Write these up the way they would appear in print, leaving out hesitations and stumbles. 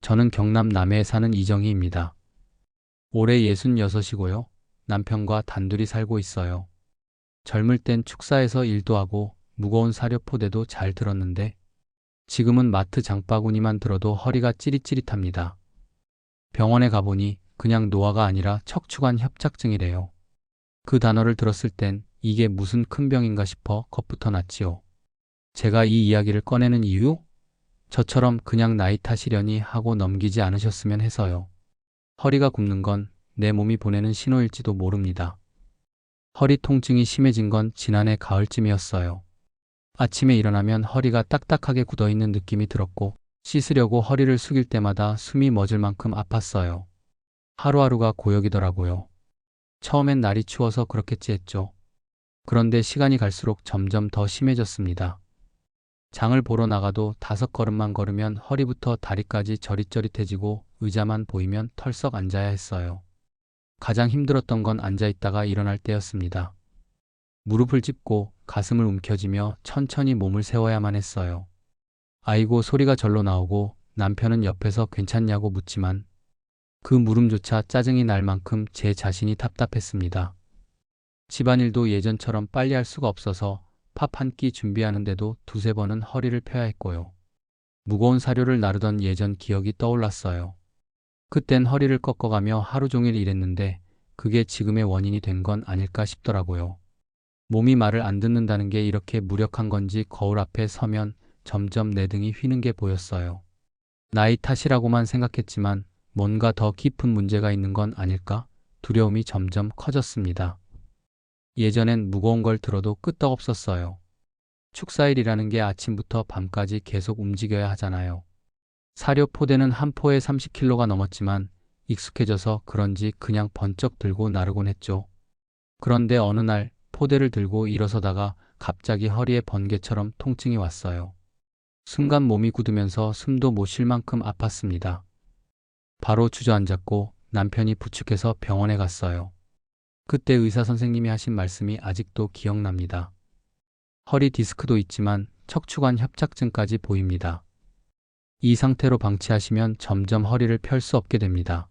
저는 경남 남해에 사는 이정희입니다. 올해 66이고요. 남편과 단둘이 살고 있어요. 젊을 땐 축사에서 일도 하고 무거운 사료 포대도 잘 들었는데 지금은 마트 장바구니만 들어도 허리가 찌릿찌릿합니다. 병원에 가보니 그냥 노화가 아니라 척추관 협착증이래요. 그 단어를 들었을 땐 이게 무슨 큰 병인가 싶어 겁부터 났지요. 제가 이 이야기를 꺼내는 이유? 저처럼 그냥 나이 탓이려니 하고 넘기지 않으셨으면 해서요. 허리가 굽는 건 내 몸이 보내는 신호일지도 모릅니다. 허리 통증이 심해진 건 지난해 가을쯤이었어요. 아침에 일어나면 허리가 딱딱하게 굳어있는 느낌이 들었고 씻으려고 허리를 숙일 때마다 숨이 멎을 만큼 아팠어요. 하루하루가 고역이더라고요. 처음엔 날이 추워서 그렇겠지 했죠. 그런데 시간이 갈수록 점점 더 심해졌습니다. 장을 보러 나가도 5걸음만 걸으면 허리부터 다리까지 저릿저릿해지고 의자만 보이면 털썩 앉아야 했어요. 가장 힘들었던 건 앉아있다가 일어날 때였습니다. 무릎을 짚고 가슴을 움켜쥐며 천천히 몸을 세워야만 했어요. 아이고 소리가 절로 나오고 남편은 옆에서 괜찮냐고 묻지만 그 물음조차 짜증이 날 만큼 제 자신이 답답했습니다. 집안일도 예전처럼 빨리 할 수가 없어서 밥 한 끼 준비하는데도 2~3번은 허리를 펴야 했고요. 무거운 사료를 나르던 예전 기억이 떠올랐어요. 그땐 허리를 꺾어가며 하루 종일 일했는데 그게 지금의 원인이 된 건 아닐까 싶더라고요. 몸이 말을 안 듣는다는 게 이렇게 무력한 건지 거울 앞에 서면 점점 내 등이 휘는 게 보였어요. 나이 탓이라고만 생각했지만 뭔가 더 깊은 문제가 있는 건 아닐까? 두려움이 점점 커졌습니다. 예전엔 무거운 걸 들어도 끄떡없었어요. 축사일이라는 게 아침부터 밤까지 계속 움직여야 하잖아요. 사료 포대는 한 포에 30kg가 넘었지만 익숙해져서 그런지 그냥 번쩍 들고 나르곤 했죠. 그런데 어느 날 포대를 들고 일어서다가 갑자기 허리에 번개처럼 통증이 왔어요. 순간 몸이 굳으면서 숨도 못 쉴 만큼 아팠습니다. 바로 주저앉았고 남편이 부축해서 병원에 갔어요. 그때 의사 선생님이 하신 말씀이 아직도 기억납니다. 허리 디스크도 있지만 척추관 협착증까지 보입니다. 이 상태로 방치하시면 점점 허리를 펼 수 없게 됩니다.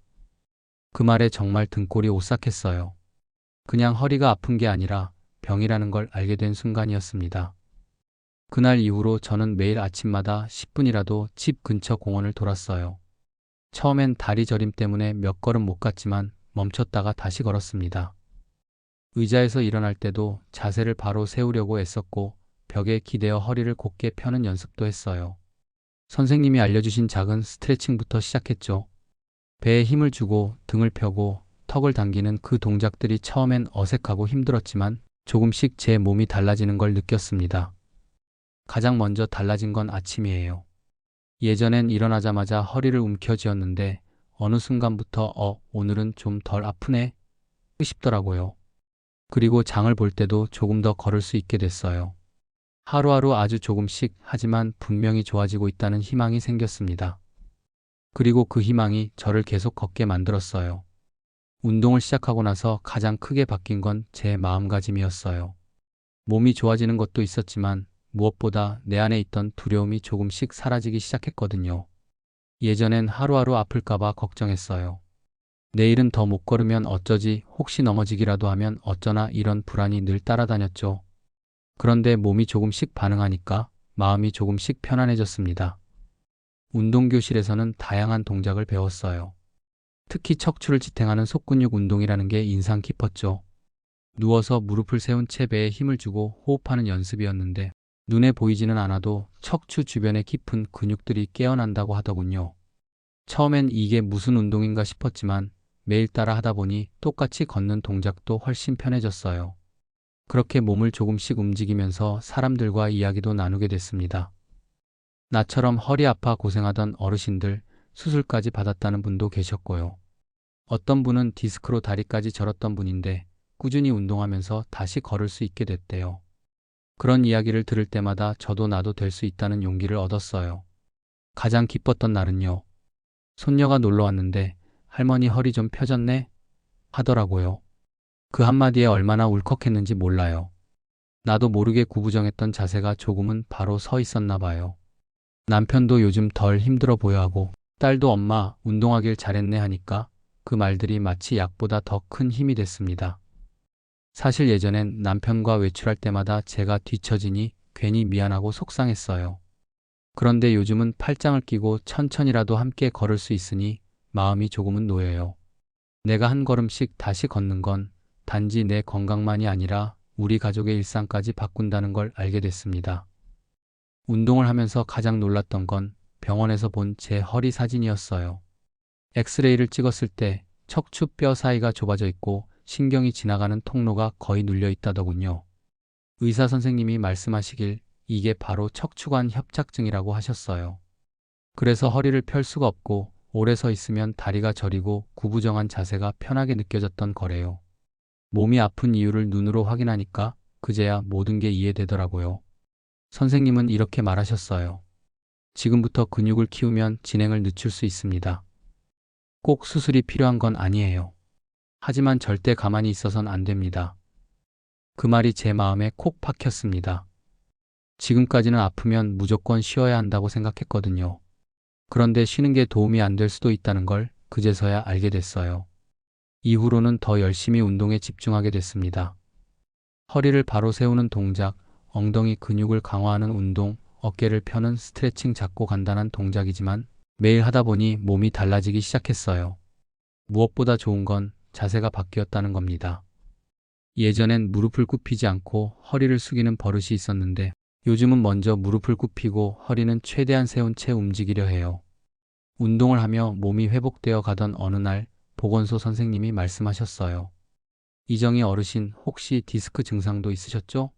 그 말에 정말 등골이 오싹했어요. 그냥 허리가 아픈 게 아니라 병이라는 걸 알게 된 순간이었습니다. 그날 이후로 저는 매일 아침마다 10분이라도 집 근처 공원을 돌았어요. 처음엔 다리 저림 때문에 몇 걸음 못 갔지만 멈췄다가 다시 걸었습니다. 의자에서 일어날 때도 자세를 바로 세우려고 애썼고 벽에 기대어 허리를 곧게 펴는 연습도 했어요. 선생님이 알려주신 작은 스트레칭부터 시작했죠. 배에 힘을 주고 등을 펴고 턱을 당기는 그 동작들이 처음엔 어색하고 힘들었지만 조금씩 제 몸이 달라지는 걸 느꼈습니다. 가장 먼저 달라진 건 아침이에요. 예전엔 일어나자마자 허리를 움켜쥐었는데 어느 순간부터 오늘은 좀 덜 아프네 싶더라고요. 그리고 장을 볼 때도 조금 더 걸을 수 있게 됐어요. 하루하루 아주 조금씩 하지만 분명히 좋아지고 있다는 희망이 생겼습니다. 그리고 그 희망이 저를 계속 걷게 만들었어요. 운동을 시작하고 나서 가장 크게 바뀐 건 제 마음가짐이었어요. 몸이 좋아지는 것도 있었지만 무엇보다 내 안에 있던 두려움이 조금씩 사라지기 시작했거든요. 예전엔 하루하루 아플까봐 걱정했어요. 내일은 더 못 걸으면 어쩌지, 혹시 넘어지기라도 하면 어쩌나 이런 불안이 늘 따라다녔죠. 그런데 몸이 조금씩 반응하니까 마음이 조금씩 편안해졌습니다. 운동교실에서는 다양한 동작을 배웠어요. 특히 척추를 지탱하는 속근육 운동이라는 게 인상 깊었죠. 누워서 무릎을 세운 채 배에 힘을 주고 호흡하는 연습이었는데 눈에 보이지는 않아도 척추 주변의 깊은 근육들이 깨어난다고 하더군요. 처음엔 이게 무슨 운동인가 싶었지만 매일 따라 하다 보니 똑같이 걷는 동작도 훨씬 편해졌어요. 그렇게 몸을 조금씩 움직이면서 사람들과 이야기도 나누게 됐습니다. 나처럼 허리 아파 고생하던 어르신들, 수술까지 받았다는 분도 계셨고요. 어떤 분은 디스크로 다리까지 절었던 분인데 꾸준히 운동하면서 다시 걸을 수 있게 됐대요. 그런 이야기를 들을 때마다 저도 나도 될 수 있다는 용기를 얻었어요. 가장 기뻤던 날은요. 손녀가 놀러 왔는데 할머니 허리 좀 펴졌네? 하더라고요. 그 한마디에 얼마나 울컥했는지 몰라요. 나도 모르게 구부정했던 자세가 조금은 바로 서 있었나 봐요. 남편도 요즘 덜 힘들어 보여 하고 딸도 엄마, 운동하길 잘했네 하니까 그 말들이 마치 약보다 더 큰 힘이 됐습니다. 사실 예전엔 남편과 외출할 때마다 제가 뒤처지니 괜히 미안하고 속상했어요. 그런데 요즘은 팔짱을 끼고 천천히라도 함께 걸을 수 있으니 마음이 조금은 놓여요. 내가 한 걸음씩 다시 걷는 건 단지 내 건강만이 아니라 우리 가족의 일상까지 바꾼다는 걸 알게 됐습니다. 운동을 하면서 가장 놀랐던 건 병원에서 본 제 허리 사진이었어요. 엑스레이를 찍었을 때 척추 뼈 사이가 좁아져 있고 신경이 지나가는 통로가 거의 눌려 있다더군요. 의사 선생님이 말씀하시길 이게 바로 척추관 협착증이라고 하셨어요. 그래서 허리를 펼 수가 없고 오래 서 있으면 다리가 저리고 구부정한 자세가 편하게 느껴졌던 거래요. 몸이 아픈 이유를 눈으로 확인하니까 그제야 모든 게 이해되더라고요. 선생님은 이렇게 말하셨어요. 지금부터 근육을 키우면 진행을 늦출 수 있습니다. 꼭 수술이 필요한 건 아니에요. 하지만 절대 가만히 있어선 안 됩니다. 그 말이 제 마음에 콕 박혔습니다. 지금까지는 아프면 무조건 쉬어야 한다고 생각했거든요. 그런데 쉬는 게 도움이 안 될 수도 있다는 걸 그제서야 알게 됐어요. 이후로는 더 열심히 운동에 집중하게 됐습니다. 허리를 바로 세우는 동작, 엉덩이 근육을 강화하는 운동, 어깨를 펴는 스트레칭 작고 간단한 동작이지만 매일 하다 보니 몸이 달라지기 시작했어요. 무엇보다 좋은 건 자세가 바뀌었다는 겁니다. 예전엔 무릎을 굽히지 않고 허리를 숙이는 버릇이 있었는데 요즘은 먼저 무릎을 굽히고 허리는 최대한 세운 채 움직이려 해요. 운동을 하며 몸이 회복되어 가던 어느 날 보건소 선생님이 말씀하셨어요. 이정희 어르신 혹시 디스크 증상도 있으셨죠?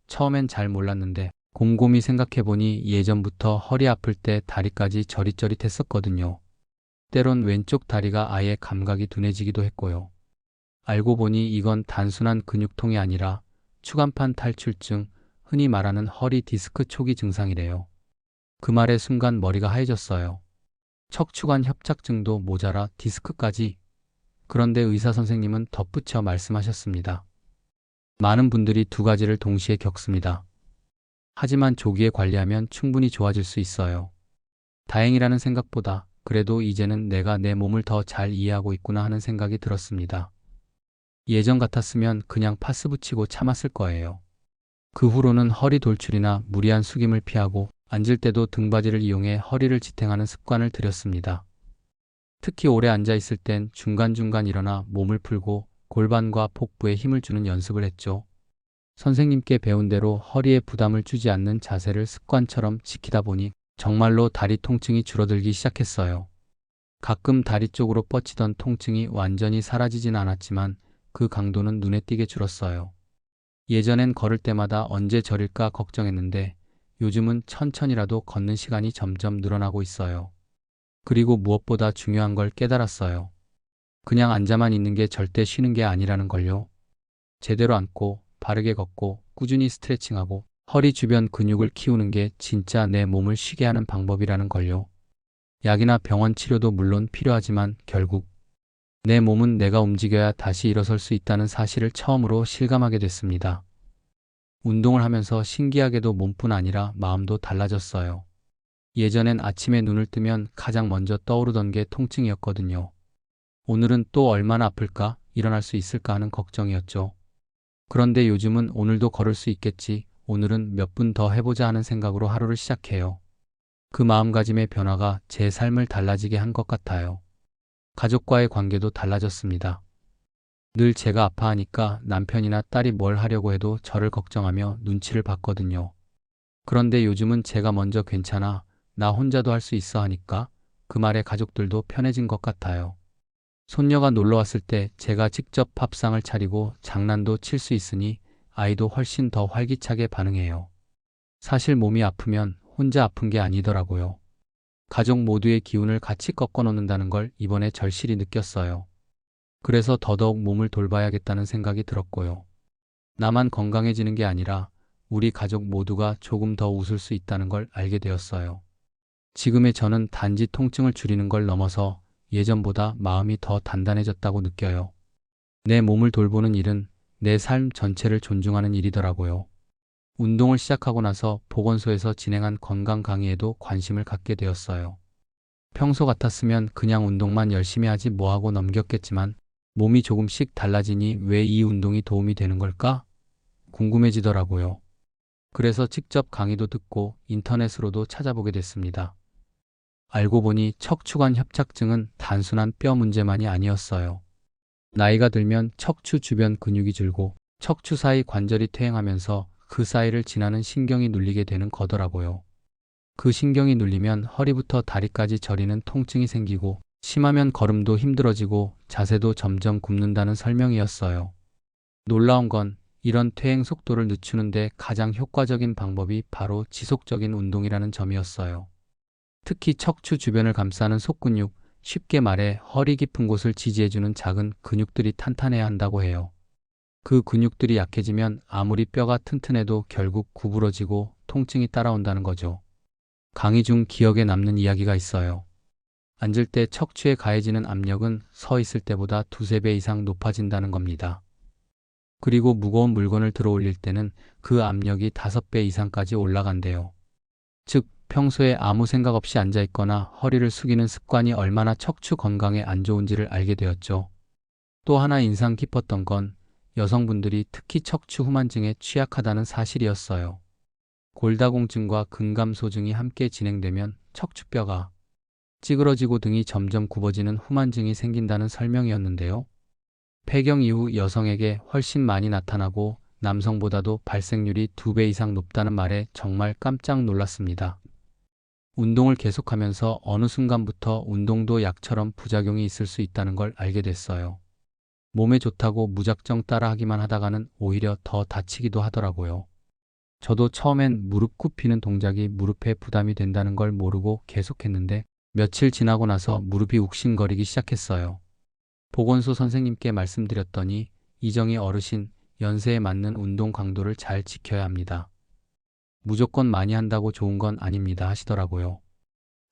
처음엔 잘 몰랐는데 곰곰이 생각해보니 예전부터 허리 아플 때 다리까지 저릿저릿했었거든요. 때론 왼쪽 다리가 아예 감각이 둔해지기도 했고요. 알고 보니 이건 단순한 근육통이 아니라 추간판 탈출증, 흔히 말하는 허리 디스크 초기 증상이래요. 그 말에 순간 머리가 하얘졌어요. 척추관 협착증도 모자라 디스크까지. 그런데 의사 선생님은 덧붙여 말씀하셨습니다. 많은 분들이 두 가지를 동시에 겪습니다. 하지만 조기에 관리하면 충분히 좋아질 수 있어요. 다행이라는 생각보다 그래도 이제는 내가 내 몸을 더 잘 이해하고 있구나 하는 생각이 들었습니다. 예전 같았으면 그냥 파스 붙이고 참았을 거예요. 그 후로는 허리 돌출이나 무리한 숙임을 피하고 앉을 때도 등받이를 이용해 허리를 지탱하는 습관을 들였습니다. 특히 오래 앉아 있을 땐 중간중간 일어나 몸을 풀고 골반과 복부에 힘을 주는 연습을 했죠. 선생님께 배운 대로 허리에 부담을 주지 않는 자세를 습관처럼 지키다 보니 정말로 다리 통증이 줄어들기 시작했어요. 가끔 다리 쪽으로 뻗치던 통증이 완전히 사라지진 않았지만 그 강도는 눈에 띄게 줄었어요. 예전엔 걸을 때마다 언제 저릴까 걱정했는데 요즘은 천천히라도 걷는 시간이 점점 늘어나고 있어요. 그리고 무엇보다 중요한 걸 깨달았어요. 그냥 앉아만 있는 게 절대 쉬는 게 아니라는 걸요. 제대로 앉고 바르게 걷고 꾸준히 스트레칭하고 허리 주변 근육을 키우는 게 진짜 내 몸을 쉬게 하는 방법이라는 걸요. 약이나 병원 치료도 물론 필요하지만 결국 내 몸은 내가 움직여야 다시 일어설 수 있다는 사실을 처음으로 실감하게 됐습니다. 운동을 하면서 신기하게도 몸뿐 아니라 마음도 달라졌어요. 예전엔 아침에 눈을 뜨면 가장 먼저 떠오르던 게 통증이었거든요. 오늘은 또 얼마나 아플까, 일어날 수 있을까 하는 걱정이었죠. 그런데 요즘은 오늘도 걸을 수 있겠지, 오늘은 몇 분 더 해보자 하는 생각으로 하루를 시작해요. 그 마음가짐의 변화가 제 삶을 달라지게 한 것 같아요. 가족과의 관계도 달라졌습니다. 늘 제가 아파하니까 남편이나 딸이 뭘 하려고 해도 저를 걱정하며 눈치를 봤거든요. 그런데 요즘은 제가 먼저 괜찮아, 나 혼자도 할 수 있어 하니까 그 말에 가족들도 편해진 것 같아요. 손녀가 놀러 왔을 때 제가 직접 밥상을 차리고 장난도 칠 수 있으니 아이도 훨씬 더 활기차게 반응해요. 사실 몸이 아프면 혼자 아픈 게 아니더라고요. 가족 모두의 기운을 같이 꺾어 놓는다는 걸 이번에 절실히 느꼈어요. 그래서 더더욱 몸을 돌봐야겠다는 생각이 들었고요. 나만 건강해지는 게 아니라 우리 가족 모두가 조금 더 웃을 수 있다는 걸 알게 되었어요. 지금의 저는 단지 통증을 줄이는 걸 넘어서 예전보다 마음이 더 단단해졌다고 느껴요. 내 몸을 돌보는 일은 내 삶 전체를 존중하는 일이더라고요. 운동을 시작하고 나서 보건소에서 진행한 건강 강의에도 관심을 갖게 되었어요. 평소 같았으면 그냥 운동만 열심히 하지 뭐하고 넘겼겠지만 몸이 조금씩 달라지니 왜 이 운동이 도움이 되는 걸까? 궁금해지더라고요. 그래서 직접 강의도 듣고 인터넷으로도 찾아보게 됐습니다. 알고 보니 척추관 협착증은 단순한 뼈 문제만이 아니었어요. 나이가 들면 척추 주변 근육이 줄고 척추 사이 관절이 퇴행하면서 그 사이를 지나는 신경이 눌리게 되는 거더라고요. 그 신경이 눌리면 허리부터 다리까지 저리는 통증이 생기고 심하면 걸음도 힘들어지고 자세도 점점 굽는다는 설명이었어요. 놀라운 건 이런 퇴행 속도를 늦추는데 가장 효과적인 방법이 바로 지속적인 운동이라는 점이었어요. 특히 척추 주변을 감싸는 속근육, 쉽게 말해 허리 깊은 곳을 지지해주는 작은 근육들이 탄탄해야 한다고 해요. 그 근육들이 약해지면 아무리 뼈가 튼튼해도 결국 구부러지고 통증이 따라온다는 거죠. 강의 중 기억에 남는 이야기가 있어요. 앉을 때 척추에 가해지는 압력은 서 있을 때보다 두세 배 이상 높아진다는 겁니다. 그리고 무거운 물건을 들어 올릴 때는 그 압력이 5배 이상까지 올라간대요. 즉, 평소에 아무 생각 없이 앉아있거나 허리를 숙이는 습관이 얼마나 척추 건강에 안 좋은지를 알게 되었죠. 또 하나 인상 깊었던 건 여성분들이 특히 척추 후만증에 취약하다는 사실이었어요. 골다공증과 근감소증이 함께 진행되면 척추뼈가 찌그러지고 등이 점점 굽어지는 후만증이 생긴다는 설명이었는데요. 폐경 이후 여성에게 훨씬 많이 나타나고 남성보다도 발생률이 2배 이상 높다는 말에 정말 깜짝 놀랐습니다. 운동을 계속하면서 어느 순간부터 운동도 약처럼 부작용이 있을 수 있다는 걸 알게 됐어요. 몸에 좋다고 무작정 따라하기만 하다가는 오히려 더 다치기도 하더라고요. 저도 처음엔 무릎 굽히는 동작이 무릎에 부담이 된다는 걸 모르고 계속했는데 며칠 지나고 나서 무릎이 욱신거리기 시작했어요. 보건소 선생님께 말씀드렸더니 이정희 어르신, 연세에 맞는 운동 강도를 잘 지켜야 합니다. 무조건 많이 한다고 좋은 건 아닙니다 하시더라고요.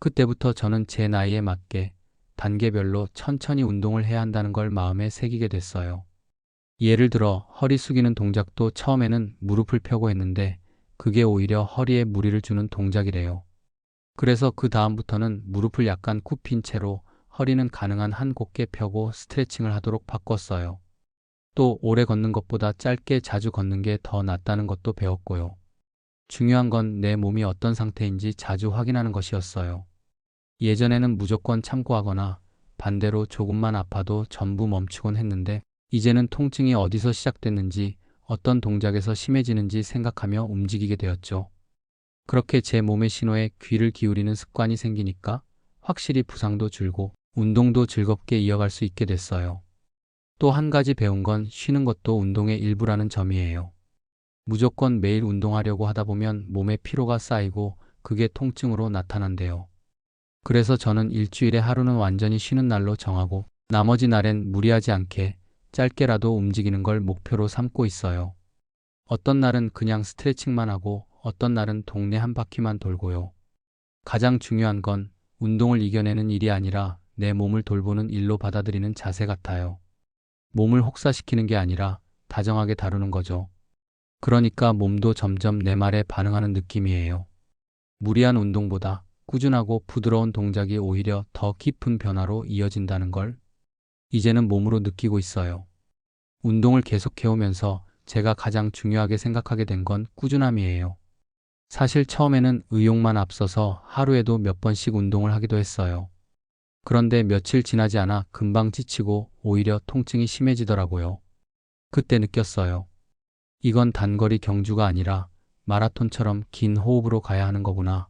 그때부터 저는 제 나이에 맞게 단계별로 천천히 운동을 해야 한다는 걸 마음에 새기게 됐어요. 예를 들어 허리 숙이는 동작도 처음에는 무릎을 펴고 했는데 그게 오히려 허리에 무리를 주는 동작이래요. 그래서 그 다음부터는 무릎을 약간 굽힌 채로 허리는 가능한 한 곧게 펴고 스트레칭을 하도록 바꿨어요. 또 오래 걷는 것보다 짧게 자주 걷는 게 더 낫다는 것도 배웠고요. 중요한 건 내 몸이 어떤 상태인지 자주 확인하는 것이었어요. 예전에는 무조건 참고하거나 반대로 조금만 아파도 전부 멈추곤 했는데 이제는 통증이 어디서 시작됐는지 어떤 동작에서 심해지는지 생각하며 움직이게 되었죠. 그렇게 제 몸의 신호에 귀를 기울이는 습관이 생기니까 확실히 부상도 줄고 운동도 즐겁게 이어갈 수 있게 됐어요. 또 한 가지 배운 건 쉬는 것도 운동의 일부라는 점이에요. 무조건 매일 운동하려고 하다 보면 몸에 피로가 쌓이고 그게 통증으로 나타난대요. 그래서 저는 일주일에 하루는 완전히 쉬는 날로 정하고 나머지 날엔 무리하지 않게 짧게라도 움직이는 걸 목표로 삼고 있어요. 어떤 날은 그냥 스트레칭만 하고 어떤 날은 동네 한 바퀴만 돌고요. 가장 중요한 건 운동을 이겨내는 일이 아니라 내 몸을 돌보는 일로 받아들이는 자세 같아요. 몸을 혹사시키는 게 아니라 다정하게 다루는 거죠. 그러니까 몸도 점점 내 말에 반응하는 느낌이에요. 무리한 운동보다 꾸준하고 부드러운 동작이 오히려 더 깊은 변화로 이어진다는 걸 이제는 몸으로 느끼고 있어요. 운동을 계속해오면서 제가 가장 중요하게 생각하게 된 건 꾸준함이에요. 사실 처음에는 의욕만 앞서서 하루에도 몇 번씩 운동을 하기도 했어요. 그런데 며칠 지나지 않아 금방 지치고 오히려 통증이 심해지더라고요. 그때 느꼈어요. 이건 단거리 경주가 아니라 마라톤처럼 긴 호흡으로 가야 하는 거구나.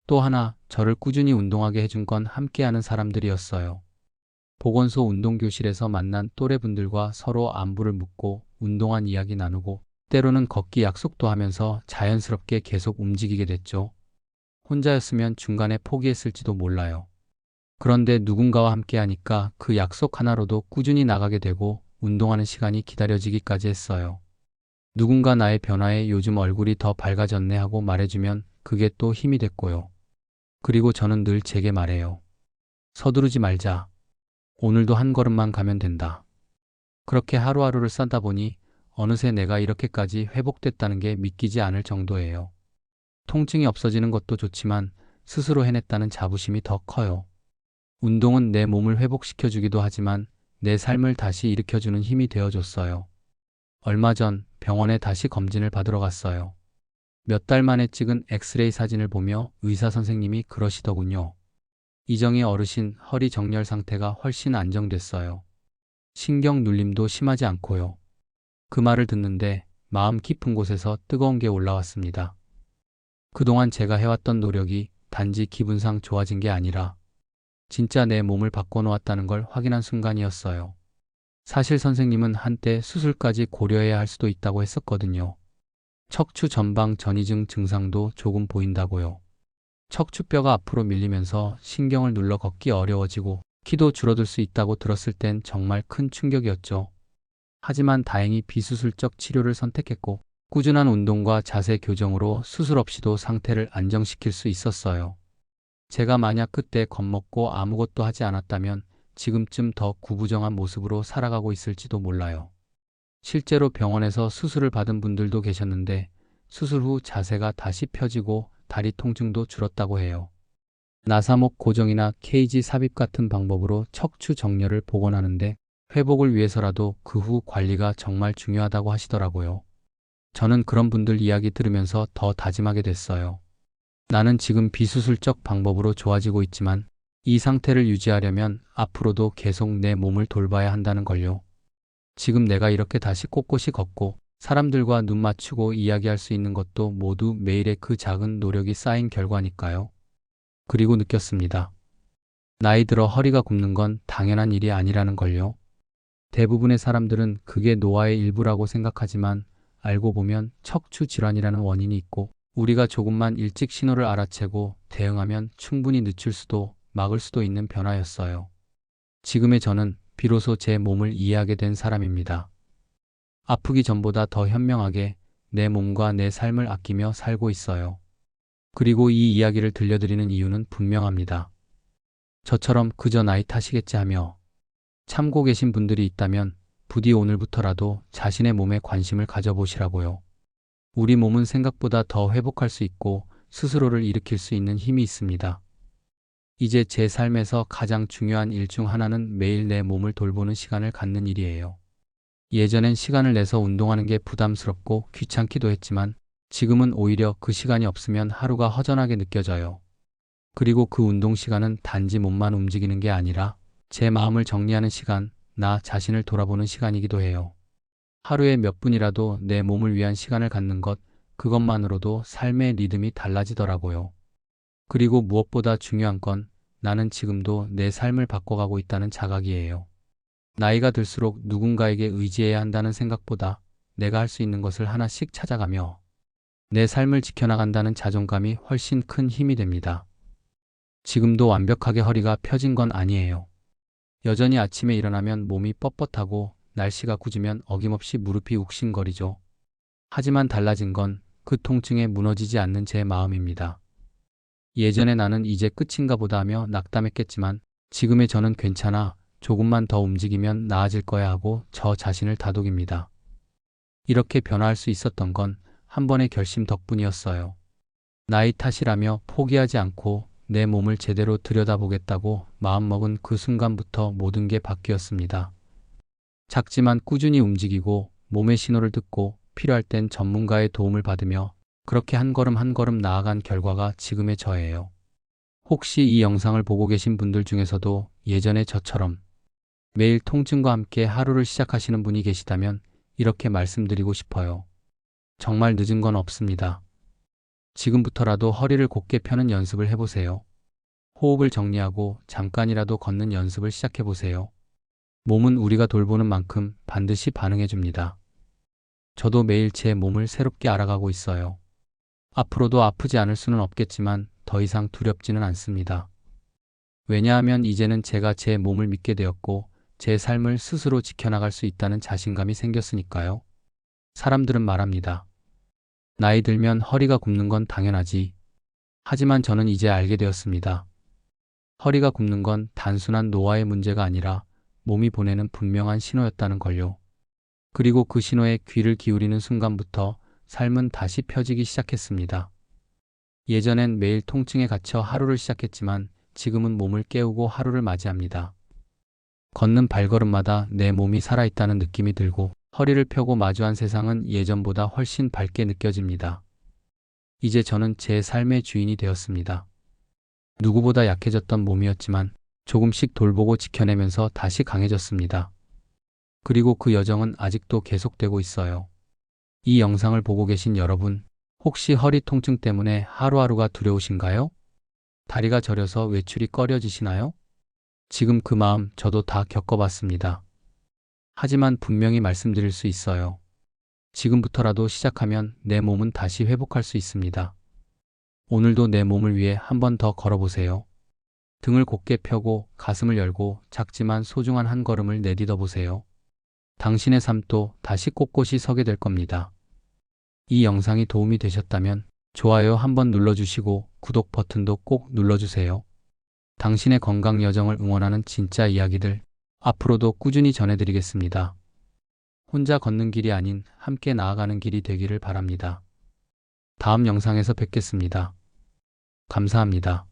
또 하나 저를 꾸준히 운동하게 해준 건 함께하는 사람들이었어요. 보건소 운동교실에서 만난 또래분들과 서로 안부를 묻고 운동한 이야기 나누고 때로는 걷기 약속도 하면서 자연스럽게 계속 움직이게 됐죠. 혼자였으면 중간에 포기했을지도 몰라요. 그런데 누군가와 함께하니까 그 약속 하나로도 꾸준히 나가게 되고 운동하는 시간이 기다려지기까지 했어요. 누군가 나의 변화에 요즘 얼굴이 더 밝아졌네 하고 말해주면 그게 또 힘이 됐고요. 그리고 저는 늘 제게 말해요. 서두르지 말자. 오늘도 한 걸음만 가면 된다. 그렇게 하루하루를 싸다 보니 어느새 내가 이렇게까지 회복됐다는 게 믿기지 않을 정도예요. 통증이 없어지는 것도 좋지만 스스로 해냈다는 자부심이 더 커요. 운동은 내 몸을 회복시켜주기도 하지만 내 삶을 다시 일으켜주는 힘이 되어줬어요. 얼마 전 병원에 다시 검진을 받으러 갔어요. 몇 달 만에 찍은 엑스레이 사진을 보며 의사 선생님이 그러시더군요. 이정희 어르신 허리 정렬 상태가 훨씬 안정됐어요. 신경 눌림도 심하지 않고요. 그 말을 듣는데 마음 깊은 곳에서 뜨거운 게 올라왔습니다. 그동안 제가 해왔던 노력이 단지 기분상 좋아진 게 아니라 진짜 내 몸을 바꿔놓았다는 걸 확인한 순간이었어요. 사실 선생님은 한때 수술까지 고려해야 할 수도 있다고 했었거든요. 척추 전방 전이증 증상도 조금 보인다고요. 척추뼈가 앞으로 밀리면서 신경을 눌러 걷기 어려워지고 키도 줄어들 수 있다고 들었을 땐 정말 큰 충격이었죠. 하지만 다행히 비수술적 치료를 선택했고 꾸준한 운동과 자세 교정으로 수술 없이도 상태를 안정시킬 수 있었어요. 제가 만약 그때 겁먹고 아무것도 하지 않았다면 지금쯤 더 구부정한 모습으로 살아가고 있을지도 몰라요. 실제로 병원에서 수술을 받은 분들도 계셨는데 수술 후 자세가 다시 펴지고 다리 통증도 줄었다고 해요. 나사목 고정이나 케이지 삽입 같은 방법으로 척추 정렬을 복원하는데 회복을 위해서라도 그 후 관리가 정말 중요하다고 하시더라고요. 저는 그런 분들 이야기 들으면서 더 다짐하게 됐어요. 나는 지금 비수술적 방법으로 좋아지고 있지만 이 상태를 유지하려면 앞으로도 계속 내 몸을 돌봐야 한다는 걸요. 지금 내가 이렇게 다시 꼿꼿이 걷고 사람들과 눈 맞추고 이야기할 수 있는 것도 모두 매일의 그 작은 노력이 쌓인 결과니까요. 그리고 느꼈습니다. 나이 들어 허리가 굽는 건 당연한 일이 아니라는 걸요. 대부분의 사람들은 그게 노화의 일부라고 생각하지만 알고 보면 척추 질환이라는 원인이 있고 우리가 조금만 일찍 신호를 알아채고 대응하면 충분히 늦출 수도 막을 수도 있는 변화였어요. 지금의 저는 비로소 제 몸을 이해하게 된 사람입니다. 아프기 전보다 더 현명하게 내 몸과 내 삶을 아끼며 살고 있어요. 그리고 이 이야기를 들려드리는 이유는 분명합니다. 저처럼 그저 나이 탓이겠지 하며 참고 계신 분들이 있다면 부디 오늘부터라도 자신의 몸에 관심을 가져보시라고요. 우리 몸은 생각보다 더 회복할 수 있고 스스로를 일으킬 수 있는 힘이 있습니다. 이제 제 삶에서 가장 중요한 일 중 하나는 매일 내 몸을 돌보는 시간을 갖는 일이에요. 예전엔 시간을 내서 운동하는 게 부담스럽고 귀찮기도 했지만 지금은 오히려 그 시간이 없으면 하루가 허전하게 느껴져요. 그리고 그 운동 시간은 단지 몸만 움직이는 게 아니라 제 마음을 정리하는 시간, 나 자신을 돌아보는 시간이기도 해요. 하루에 몇 분이라도 내 몸을 위한 시간을 갖는 것, 그것만으로도 삶의 리듬이 달라지더라고요. 그리고 무엇보다 중요한 건 나는 지금도 내 삶을 바꿔가고 있다는 자각이에요. 나이가 들수록 누군가에게 의지해야 한다는 생각보다 내가 할 수 있는 것을 하나씩 찾아가며 내 삶을 지켜나간다는 자존감이 훨씬 큰 힘이 됩니다. 지금도 완벽하게 허리가 펴진 건 아니에요. 여전히 아침에 일어나면 몸이 뻣뻣하고 날씨가 굳으면 어김없이 무릎이 욱신거리죠. 하지만 달라진 건 그 통증에 무너지지 않는 제 마음입니다. 예전에 나는 이제 끝인가 보다 하며 낙담했겠지만 지금의 저는 괜찮아, 조금만 더 움직이면 나아질 거야 하고 저 자신을 다독입니다. 이렇게 변화할 수 있었던 건 한 번의 결심 덕분이었어요. 나이 탓이라며 포기하지 않고 내 몸을 제대로 들여다보겠다고 마음먹은 그 순간부터 모든 게 바뀌었습니다. 작지만 꾸준히 움직이고 몸의 신호를 듣고 필요할 땐 전문가의 도움을 받으며 그렇게 한 걸음 한 걸음 나아간 결과가 지금의 저예요. 혹시 이 영상을 보고 계신 분들 중에서도 예전의 저처럼 매일 통증과 함께 하루를 시작하시는 분이 계시다면 이렇게 말씀드리고 싶어요. 정말 늦은 건 없습니다. 지금부터라도 허리를 곧게 펴는 연습을 해보세요. 호흡을 정리하고 잠깐이라도 걷는 연습을 시작해보세요. 몸은 우리가 돌보는 만큼 반드시 반응해줍니다. 저도 매일 제 몸을 새롭게 알아가고 있어요. 앞으로도 아프지 않을 수는 없겠지만 더 이상 두렵지는 않습니다. 왜냐하면 이제는 제가 제 몸을 믿게 되었고 제 삶을 스스로 지켜나갈 수 있다는 자신감이 생겼으니까요. 사람들은 말합니다. 나이 들면 허리가 굽는 건 당연하지. 하지만 저는 이제 알게 되었습니다. 허리가 굽는 건 단순한 노화의 문제가 아니라 몸이 보내는 분명한 신호였다는 걸요. 그리고 그 신호에 귀를 기울이는 순간부터 삶은 다시 펴지기 시작했습니다. 예전엔 매일 통증에 갇혀 하루를 시작했지만 지금은 몸을 깨우고 하루를 맞이합니다. 걷는 발걸음마다 내 몸이 살아있다는 느낌이 들고 허리를 펴고 마주한 세상은 예전보다 훨씬 밝게 느껴집니다. 이제 저는 제 삶의 주인이 되었습니다. 누구보다 약해졌던 몸이었지만 조금씩 돌보고 지켜내면서 다시 강해졌습니다. 그리고 그 여정은 아직도 계속되고 있어요. 이 영상을 보고 계신 여러분, 혹시 허리 통증 때문에 하루하루가 두려우신가요? 다리가 저려서 외출이 꺼려지시나요? 지금 그 마음 저도 다 겪어봤습니다. 하지만 분명히 말씀드릴 수 있어요. 지금부터라도 시작하면 내 몸은 다시 회복할 수 있습니다. 오늘도 내 몸을 위해 한 번 더 걸어보세요. 등을 곧게 펴고 가슴을 열고 작지만 소중한 한 걸음을 내딛어 보세요. 당신의 삶도 다시 꼿꼿이 서게 될 겁니다. 이 영상이 도움이 되셨다면 좋아요 한번 눌러주시고 구독 버튼도 꼭 눌러주세요. 당신의 건강 여정을 응원하는 진짜 이야기들 앞으로도 꾸준히 전해드리겠습니다. 혼자 걷는 길이 아닌 함께 나아가는 길이 되기를 바랍니다. 다음 영상에서 뵙겠습니다. 감사합니다.